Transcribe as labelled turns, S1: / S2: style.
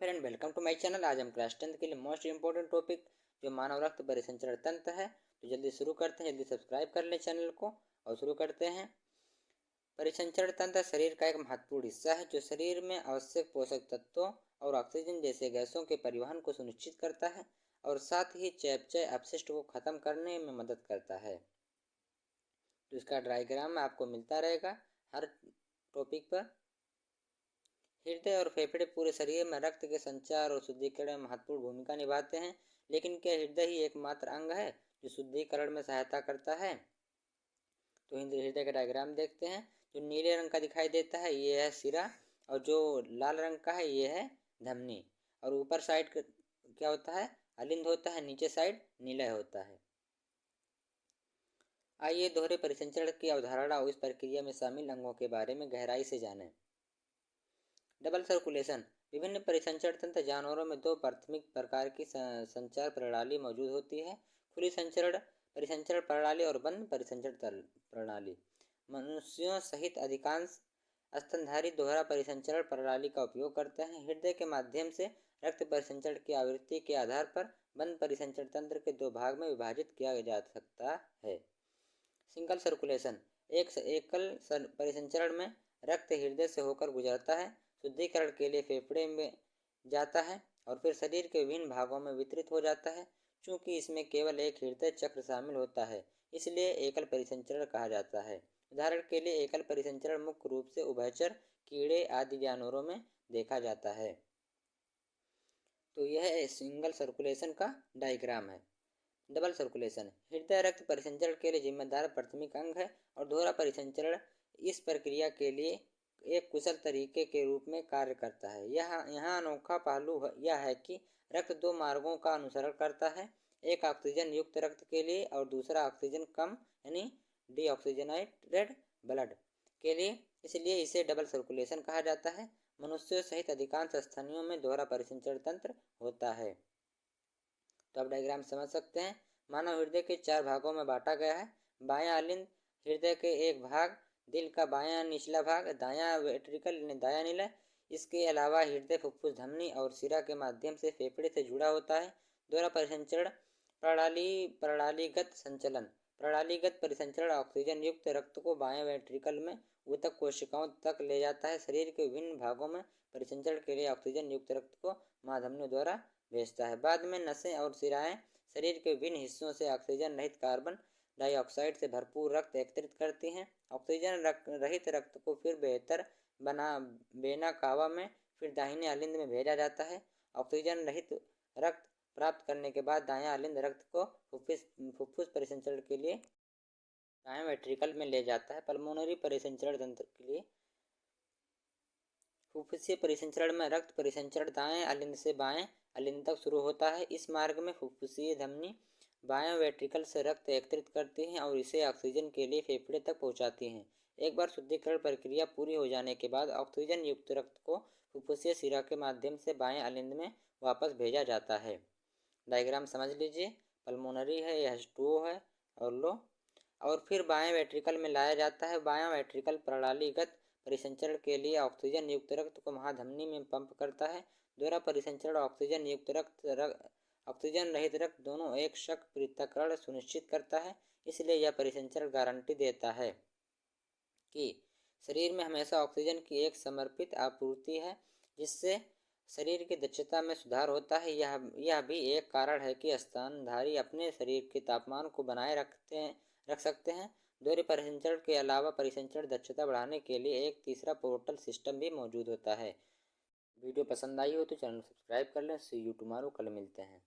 S1: Friend, welcome to my channel. आज हम class 10 के लिए मोस्ट इंपोर्टेंट टॉपिक जो मानव रक्त परिसंचरण तंत्र है, तो जल्दी शुरू करते हैं। जल्दी सब्सक्राइब कर लें चैनल को और शुरू करते हैं। परिसंचरण तंत्र शरीर का एक महत्वपूर्ण हिस्सा है जो शरीर में आवश्यक पोषक तत्वों और ऑक्सीजन जैसे गैसों के परिवहन को सुनिश्चित करता है और साथ ही चयापचय अपशिष्ट को खत्म करने में मदद करता है। तो इसका डायग्राम आपको मिलता रहेगा हर टॉपिक पर। हृदय और फेफड़े पूरे शरीर में रक्त के संचार और शुद्धिकरण में महत्वपूर्ण भूमिका निभाते हैं, लेकिन क्या हृदय ही एकमात्र अंग है जो शुद्धिकरण में सहायता करता है? तो हृदय का डायग्राम देखते हैं। जो नीले रंग का दिखाई देता है ये है सिरा, और जो लाल रंग का है ये है धमनी। और ऊपर साइड क्या होता है? अलिंद होता है, नीचे साइड नीला होता है। आइए दोहरे परिसंचरण की अवधारणा और इस प्रक्रिया में शामिल अंगों के बारे में गहराई से जानें। Double circulation. विभिन्न परिसंचरण तंत्र जानवरों में दो प्राथमिक प्रकार की संचार प्रणाली मौजूद होती है, खुली संचरण परिसंचरण प्रणाली और बंद परिसंचरण प्रणाली। मनुष्यों सहित अधिकांश स्तनधारी दोहरा परिसंचरण प्रणाली का उपयोग करते हैं। हृदय के माध्यम से रक्त परिसंचरण की आवृत्ति के आधार पर बंद परिसंचरण तंत्र के दो भाग में विभाजित किया जा सकता है। Single circulation. एक एकल परिसंचरण में रक्त हृदय से होकर गुजरता है, शुद्धिकरण के लिए फेफड़े में जाता है और फिर शरीर के विभिन्न भागों में वितरित हो जाता है। चूंकि इसमें केवल एक हृदय चक्र शामिल होता है, इसलिए एकल परिसंचरण कहा जाता है। उदाहरण के लिए एकल परिसंचरण मुख्य रूप से उभयचर कीड़े आदि जानवरों में देखा जाता है। तो यह सिंगल सर्कुलेशन का डायग्राम है। डबल सर्कुलेशन हृदय रक्त परिसंचरण के लिए जिम्मेदार प्राथमिक अंग है और दोहरा परिसंचरण इस प्रक्रिया के लिए एक कुशल तरीके के रूप में कार्य करता है। यहाँ अनोखा पहलू यह है कि रक्त दो मार्गों का अनुसरण करता है, एक ऑक्सीजन युक्त रक्त के लिए और दूसरा ऑक्सीजन कम यानी डीऑक्सीजनेटेड ब्लड के लिए, इसलिए इसे डबल सर्कुलेशन कहा जाता है। मनुष्यों सहित अधिकांश स्तनियों में दोहरा परिसंचरण तंत्र होता है। तो आप डायग्राम समझ सकते हैं। मानव हृदय के चार भागों में बांटा गया है। बायां अलिंद हृदय के एक भाग, दिल का बायां निचला भाग, दायां वेंट्रिकल यानी दायां नीला। इसके अलावा हृदय फुफ्फुस धमनी और सिरा के माध्यम से फेफड़े से जुड़ा होता है। दोहरा परिसंचरण प्रणालीगत संचलन। प्रणालीगत परिसंचरण ऑक्सीजन युक्त रक्त को बाएं वेंट्रिकल में ऊतक कोशिकाओं तक ले जाता है। शरीर के विभिन्न भागों में परिसंचरण के लिए ऑक्सीजन युक्त रक्त को महाधमनियों द्वारा भेजता है। बाद में नसें और सिराएं शरीर के विभिन्न हिस्सों से ऑक्सीजन रहित कार्बन डाइऑक्साइड से भरपूर रक्त एकत्रित करती हैं। ऑक्सीजन रहित रक्त को फिर बेहतर वेना कावा में फिर दाहिने अलिंद में भेजा जाता है। ऑक्सीजन रहित रक्त प्राप्त करने के बाद दायां अलिंद रक्त को फुफ्फुस परिसंचरण के लिए दायां वेंट्रिकल में ले जाता है। पल्मोनरी परिसंचरण तंत्र के लिए फुफ्फुसीय परिसंचरण में रक्त परिसंचरण दाएं अलिंद से बाएं अलिंद तक शुरू होता है। इस मार्ग में फुफ्फुसीय धमनी बाएं वेंट्रिकल से रक्त एकत्रित करती हैं और इसे ऑक्सीजन के लिए फेफड़े तक पहुंचाती हैं। एक बार शुद्धिकरण प्रक्रिया पूरी हो जाने के बाद ऑक्सीजन युक्त रक्त को फुफ्फुसीय सिरा के माध्यम से बाएं अलिंद में वापस भेजा जाता है। डायग्राम समझ लीजिए। पल्मोनरी है, यह H2O है और लो, और फिर बाएं वेंट्रिकल में लाया जाता है। बायां वेंट्रिकल प्रणालीगत परिसंचरण के लिए ऑक्सीजन युक्त रक्त को महाधमनी में पंप करता है। दोहरा परिसंचरण ऑक्सीजन युक्त रक्त ऑक्सीजन रहित रक्त दोनों एक शक पृथक्करण सुनिश्चित करता है। इसलिए यह परिसंचरण गारंटी देता है कि शरीर में हमेशा ऑक्सीजन की एक समर्पित आपूर्ति है, जिससे शरीर की दक्षता में सुधार होता है। यह भी एक कारण है कि स्तनधारी अपने शरीर के तापमान को बनाए रख सकते हैं। दोहरे परिसंचरण के अलावा परिसंचरण दक्षता बढ़ाने के लिए एक तीसरा पोर्टल सिस्टम भी मौजूद होता है। वीडियो पसंद आई हो तो चैनल सब्सक्राइब कर लें। सी यू टुमारो, कल मिलते हैं।